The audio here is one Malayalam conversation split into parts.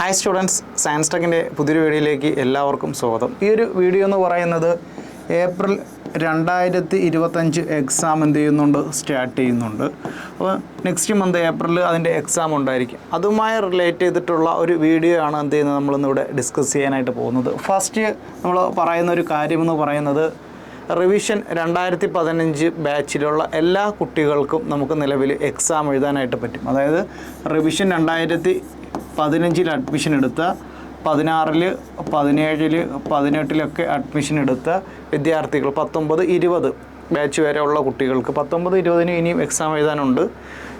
ഹായ് സ്റ്റുഡൻസ്, സയൻസ് ടെക്കിൻ്റെ പുതിയൊരു വീഡിയോയിലേക്ക് എല്ലാവർക്കും സ്വാഗതം. ഈ ഒരു വീഡിയോ എന്ന് പറയുന്നത് ഏപ്രിൽ 2025 എക്സാം എന്ത് ചെയ്യുന്നുണ്ട്, സ്റ്റാർട്ട് ചെയ്യുന്നുണ്ട്. അപ്പോൾ നെക്സ്റ്റ് മന്ത് ഏപ്രിൽ അതിൻ്റെ എക്സാം ഉണ്ടായിരിക്കും. അതുമായി റിലേറ്റ് ചെയ്തിട്ടുള്ള ഒരു വീഡിയോ ആണ് എന്ത് ചെയ്യുന്നത് നമ്മളിന്നിവിടെ ഡിസ്കസ് ചെയ്യാനായിട്ട് പോകുന്നത്. ഫസ്റ്റ് നമ്മൾ പറയുന്ന ഒരു കാര്യമെന്ന് പറയുന്നത് റിവിഷൻ 2015 ബാച്ചിലുള്ള എല്ലാ കുട്ടികൾക്കും നമുക്ക് നിലവിൽ എക്സാം എഴുതാനായിട്ട് പറ്റും. അതായത് റിവിഷൻ 2015 അഡ്മിഷൻ എടുത്ത 16, 17, 18 അഡ്മിഷൻ എടുത്ത വിദ്യാർത്ഥികൾ 19, 20 ബാച്ച് വരെ ഉള്ള കുട്ടികൾക്ക് 19, 20 ഇനിയും എക്സാം എഴുതാനുണ്ട്.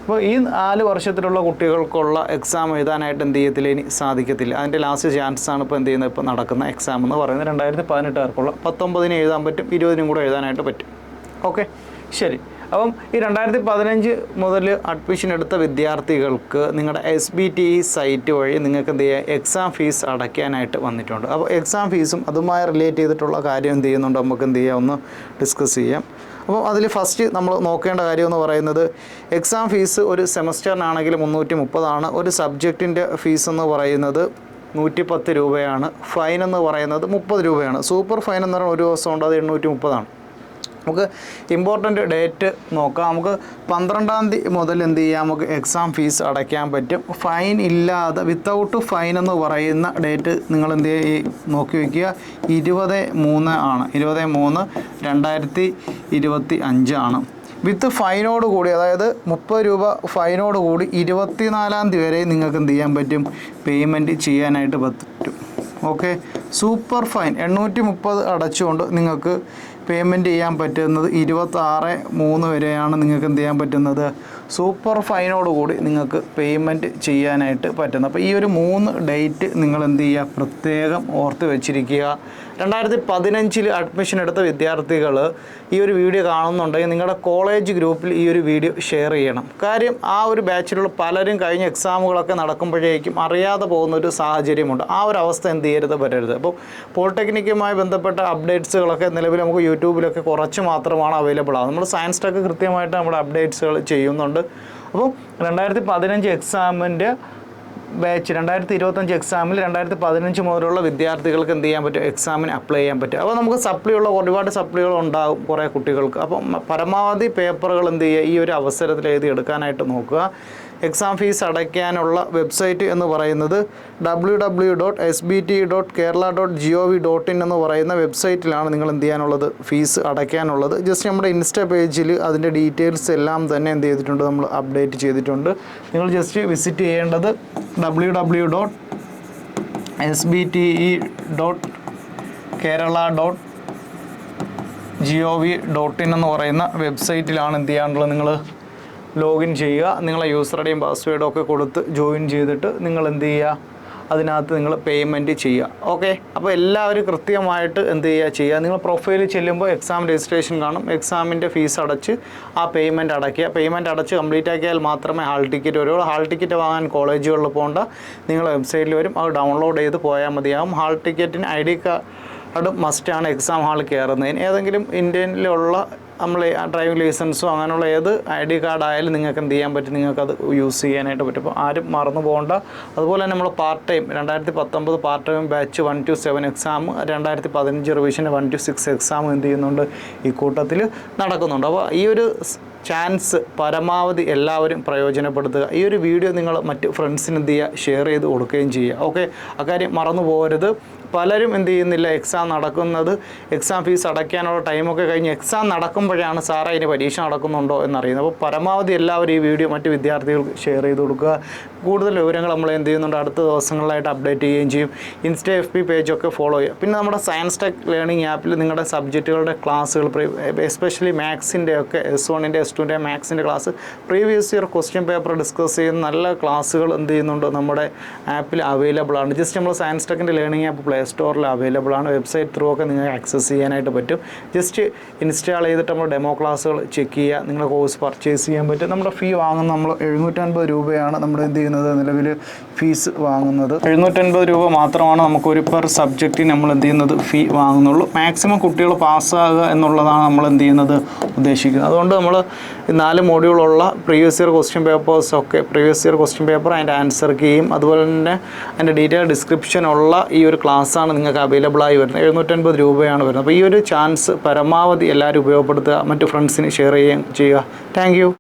അപ്പോൾ ഈ 4 വർഷത്തിലുള്ള കുട്ടികൾക്കുള്ള എക്സാം എഴുതാനായിട്ട് എന്ത് ചെയ്യത്തില്ല, ഇനി സാധിക്കത്തില്ല. അതിൻ്റെ ലാസ്റ്റ് ചാൻസാണ് ഇപ്പോൾ എന്ത് ചെയ്യുന്നത്, ഇപ്പോൾ നടക്കുന്ന എക്സാം എന്ന് പറയുന്നത് 2018 19 എഴുതാൻ പറ്റും, 20 കൂടെ എഴുതാനായിട്ട് പറ്റും. ഓക്കെ, ശരി. അപ്പം ഈ 2015 മുതൽ അഡ്മിഷൻ എടുത്ത വിദ്യാർത്ഥികൾക്ക് നിങ്ങളുടെ SBTE സൈറ്റ് വഴി നിങ്ങൾക്ക് എന്ത് ചെയ്യുക, എക്സാം ഫീസ് അടയ്ക്കാനായിട്ട് വന്നിട്ടുണ്ട്. അപ്പോൾ എക്സാം ഫീസും അതുമായി റിലേറ്റ് ചെയ്തിട്ടുള്ള കാര്യം എന്ത് ചെയ്യുന്നുണ്ട്, നമുക്ക് എന്ത് ചെയ്യാം, ഒന്ന് ഡിസ്കസ് ചെയ്യാം. അപ്പോൾ അതിൽ ഫസ്റ്റ് നമ്മൾ നോക്കേണ്ട കാര്യം എന്ന് പറയുന്നത് എക്സാം ഫീസ് ഒരു സെമസ്റ്ററിനാണെങ്കിൽ 330 ഒരു സബ്ജക്റ്റിൻ്റെ ഫീസ് എന്ന് പറയുന്നത് 110 രൂപയാണ്. ഫൈൻ എന്ന് പറയുന്നത് 30 രൂപയാണ്. സൂപ്പർ ഫൈൻ എന്ന് പറയുന്നത് ഒരു ദിവസം ഉണ്ട്, അത് 830. നമുക്ക് ഇമ്പോർട്ടൻ്റ് ഡേറ്റ് നോക്കാം. നമുക്ക് 12-ാം തീയതി മുതൽ എന്ത് ചെയ്യാം, നമുക്ക് എക്സാം ഫീസ് അടയ്ക്കാൻ പറ്റും. ഫൈൻ ഇല്ലാതെ വിത്തൗട്ട് ഫൈൻ എന്ന് പറയുന്ന ഡേറ്റ് നിങ്ങൾ എന്ത് നോക്കി വയ്ക്കുക, 20/3 ആണ്. 20/3/2025 ആണ്. വിത്ത് ഫൈനോട് കൂടി, അതായത് 30 രൂപ ഫൈനോട് കൂടി 24-ാം തീയതി വരെ നിങ്ങൾക്ക് എന്ത് ചെയ്യാൻ പറ്റും, പേയ്മെൻറ്റ് ചെയ്യാനായിട്ട് പറ്റും. ഓക്കെ, സൂപ്പർ ഫൈൻ 830 അടച്ചുകൊണ്ട് നിങ്ങൾക്ക് പേയ്മെൻറ്റ് ചെയ്യാൻ പറ്റുന്നത് 26/3 വരെയാണ് നിങ്ങൾക്ക് എന്ത് ചെയ്യാൻ പറ്റുന്നത്, സൂപ്പർ ഫൈനോട് കൂടി നിങ്ങൾക്ക് പേയ്മെൻറ്റ് ചെയ്യാനായിട്ട് പറ്റുന്നത്. അപ്പോൾ ഈ ഒരു 3 ഡേറ്റ് നിങ്ങൾ എന്ത് ചെയ്യുക, പ്രത്യേകം ഓർത്ത് വെച്ചിരിക്കുക. 2015 അഡ്മിഷൻ എടുത്ത വിദ്യാർത്ഥികൾ ഈ ഒരു വീഡിയോ കാണുന്നുണ്ടെങ്കിൽ നിങ്ങളുടെ കോളേജ് ഗ്രൂപ്പിൽ ഈ ഒരു വീഡിയോ ഷെയർ ചെയ്യണം. കാര്യം ആ ഒരു ബാച്ചിലുള്ള പലരും കഴിഞ്ഞ എക്സാമുകളൊക്കെ നടക്കുമ്പോഴേക്കും അറിയാതെ പോകുന്നൊരു സാഹചര്യമുണ്ട്. ആ ഒരു അവസ്ഥ എന്ത് ചെയ്യരുത്, വരരുത്. അപ്പോൾ പോളിടെക്നിക്കുമായി ബന്ധപ്പെട്ട അപ്ഡേറ്റ്സുകളൊക്കെ നിലവിൽ നമുക്ക് യൂട്യൂബിലൊക്കെ കുറച്ച് മാത്രമാണ് അവൈലബിൾ ആകും. നമ്മൾ സയൻസ് ടെക്ക് കൃത്യമായിട്ട് നമ്മുടെ അപ്ഡേറ്റ്സുകൾ ചെയ്യുന്നുണ്ട്. അപ്പോൾ 2015 എക്സാമിൻ്റെ ബാച്ച് 2025 എക്സാമിൽ 2015 മുതലുള്ള വിദ്യാർത്ഥികൾക്ക് എന്ത് ചെയ്യാൻ പറ്റും, എക്സാമിന് അപ്ലൈ ചെയ്യാൻ പറ്റും. അപ്പോൾ നമുക്ക് സപ്ലിയുള്ള ഒരുപാട് സപ്ലികൾ ഉണ്ടാകും കുറേ കുട്ടികൾക്ക്. അപ്പം പരമാവധി പേപ്പറുകൾ എന്ത് ചെയ്യുക, ഈ ഒരു അവസരത്തിൽ എഴുതി എടുക്കാനായിട്ട് നോക്കുക. എക്സാം ഫീസ് അടയ്ക്കാനുള്ള വെബ്സൈറ്റ് എന്ന് പറയുന്നത് www.sbt.kerala.gov.in എന്ന് പറയുന്ന വെബ്സൈറ്റിലാണ് നിങ്ങൾ എന്ത് ചെയ്യാനുള്ളത്, ഫീസ് അടയ്ക്കാനുള്ളത്. ജസ്റ്റ് നമ്മുടെ ഇൻസ്റ്റാ പേജിൽ അതിൻ്റെ ഡീറ്റെയിൽസ് എല്ലാം തന്നെ എന്ത് ചെയ്തിട്ടുണ്ട്, നമ്മൾ അപ്ഡേറ്റ് ചെയ്തിട്ടുണ്ട്. നിങ്ങൾ ജസ്റ്റ് വിസിറ്റ് ചെയ്യേണ്ടത് www.sbt.kerala.gov.in എന്ന് പറയുന്ന വെബ്സൈറ്റിലാണ് എന്ത് ചെയ്യാനുള്ളത്, നിങ്ങൾ ലോഗിൻ ചെയ്യുക. നിങ്ങളെ യൂസർ ഐഡിയും പാസ്വേഡും ഒക്കെ കൊടുത്ത് ജോയിൻ ചെയ്തിട്ട് നിങ്ങൾ എന്ത് ചെയ്യുക, അതിനകത്ത് നിങ്ങൾ പേയ്മെൻറ്റ് ചെയ്യുക. ഓക്കെ, അപ്പോൾ എല്ലാവരും കൃത്യമായിട്ട് എന്ത് ചെയ്യുക. നിങ്ങൾ പ്രൊഫൈലിൽ ചെല്ലുമ്പോൾ എക്സാം രജിസ്ട്രേഷൻ കാണും. എക്സാമിൻ്റെ ഫീസ് അടച്ച് ആ പേയ്മെൻറ്റ് അടയ്ക്കുക. പേയ്മെൻറ്റ് അടച്ച് കംപ്ലീറ്റ് ആക്കിയാൽ മാത്രമേ ഹാൾ ടിക്കറ്റ് വരുള്ളൂ. ഹാൾ ടിക്കറ്റ് വാങ്ങാൻ കോളേജുകളിൽ പോകേണ്ട, നിങ്ങൾ വെബ്സൈറ്റിൽ വരും, അത് ഡൗൺലോഡ് ചെയ്ത് പോയാൽ മതിയാകും. ഹാൾ ടിക്കറ്റിന് ID കാർഡ് മസ്റ്റാണ് എക്സാം ഹാളിൽ കയറുന്നതിന്. ഏതെങ്കിലും ഇന്ത്യയിലുള്ള നമ്മൾ ഡ്രൈവിംഗ് ലൈസൻസോ അങ്ങനെയുള്ള ഏത് ID കാർഡായാലും നിങ്ങൾക്ക് എന്ത് ചെയ്യാൻ പറ്റും, നിങ്ങൾക്കത് യൂസ് ചെയ്യാനായിട്ട് പറ്റും. അപ്പോൾ ആരും മറന്നു പോകേണ്ട. അതുപോലെ തന്നെ നമ്മൾ part time 2019 part time batch 1 to 7 exam, 2015 റിവിഷന് 1 to 6 exam എന്ത് ചെയ്യുന്നുണ്ട്, ഈ കൂട്ടത്തിൽ നടക്കുന്നുണ്ട്. അപ്പോൾ ഈ ഒരു ചാൻസ് പരമാവധി എല്ലാവരും പ്രയോജനപ്പെടുത്തുക. ഈ ഒരു വീഡിയോ നിങ്ങൾ മറ്റ് ഫ്രണ്ട്സിന് എന്ത് ചെയ്യുക, ഷെയർ ചെയ്ത് കൊടുക്കുകയും ചെയ്യുക. ഓക്കെ, അക്കാര്യം മറന്നു പോകരുത്. പലരും എന്ത് ചെയ്യുന്നില്ല, എക്സാം നടക്കുന്നത്, എക്സാം ഫീസ് അടയ്ക്കാനുള്ള ടൈമൊക്കെ കഴിഞ്ഞ് എക്സാം നടക്കുമ്പോഴാണ് സാറേ അതിന് പരീക്ഷ നടക്കുന്നുണ്ടോ എന്നറിയുന്നത്. അപ്പോൾ പരമാവധി എല്ലാവരും ഈ വീഡിയോ മറ്റ് വിദ്യാർത്ഥികൾക്ക് ഷെയർ ചെയ്ത് കൊടുക്കുക. കൂടുതൽ വിവരങ്ങൾ നമ്മൾ എന്ത് ചെയ്യുന്നുണ്ട്, അടുത്ത ദിവസങ്ങളിലായിട്ട് അപ്ഡേറ്റ് ചെയ്യുകയും ചെയ്യും. ഇൻസ്റ്റ FB പേജൊക്കെ ഫോളോ ചെയ്യുക. പിന്നെ നമ്മുടെ സയൻസ് ടെക് ലേണിംഗ് ആപ്പിൽ നിങ്ങളുടെ സബ്ജക്റ്റുകളുടെ ക്ലാസ്സുകൾ, എസ്പെഷ്യലി മാത്സിൻ്റെ ഒക്കെ S1-ൻ്റെ S2-ൻ്റെ മാത്സിൻ്റെ class, previous year question paper discuss ചെയ്യുന്ന നല്ല ക്ലാസ്സുകൾ എന്ത് ചെയ്യുന്നുണ്ട്, നമ്മുടെ ആപ്പിൽ അവൈലബിൾ ആണ്. ജസ്റ്റ് നമ്മൾ സയൻസ് ടെക്കിൻ്റെ ലേണിംഗ് ആപ്പ് പ്ലേ സ്റ്റോറിൽ അവൈലബിൾ ആണ്. വെബ്സൈറ്റ് ത്രൂ ഒക്കെ നിങ്ങൾക്ക് ആക്സസ് ചെയ്യാനായിട്ട് പറ്റും. ജസ്റ്റ് ഇൻസ്റ്റാൾ ചെയ്തിട്ട് നമ്മൾ ഡെമോ ക്ലാസ്സുകൾ ചെക്ക് ചെയ്യുക, നിങ്ങളുടെ കോഴ്സ് പർച്ചേസ് ചെയ്യാൻ പറ്റും. നമ്മുടെ ഫീ വാങ്ങുന്ന നമ്മൾ 750 രൂപയാണ് നമ്മൾ എന്ത് ചെയ്യുന്നത്, നിലവിൽ ഫീസ് വാങ്ങുന്നത്. 750 രൂപ മാത്രമാണ് നമുക്കൊരു പെർ സബ്ജക്റ്റിന് നമ്മൾ എന്ത് ചെയ്യുന്നത്, ഫീ വാങ്ങുന്നുള്ളൂ. മാക്സിമം കുട്ടികൾ പാസ്സാകുക എന്നുള്ളതാണ് നമ്മൾ എന്ത് ചെയ്യുന്നത്, ഉദ്ദേശിക്കുന്നത്. അതുകൊണ്ട് നമ്മൾ 4 മോഡ്യൂളുള്ള പ്രീവിയസ് ഇയർ ക്വസ്റ്റ്യൻ പേപ്പേഴ്സൊക്കെ പ്രീവിയസ് ഇയർ ക്വസ്റ്റ്യൻ പേപ്പർ അതിൻ്റെ ആൻസർ കീയും അതുപോലെ തന്നെ അതിൻ്റെ ഡീറ്റെയിൽ ഡിസ്ക്രിപ്ഷനുള്ള ഈ ഒരു ക്ലാസ്സാണ് നിങ്ങൾക്ക് അവൈലബിളായി വരുന്നത്. 750 രൂപയാണ് വരുന്നത്. അപ്പോൾ ഈ ഒരു ചാൻസ് പരമാവധി എല്ലാവരും ഉപയോഗപ്പെടുത്തുക, മറ്റു ഫ്രണ്ട്സിന് ഷെയർ ചെയ്യുകയും ചെയ്യുക. Thank you.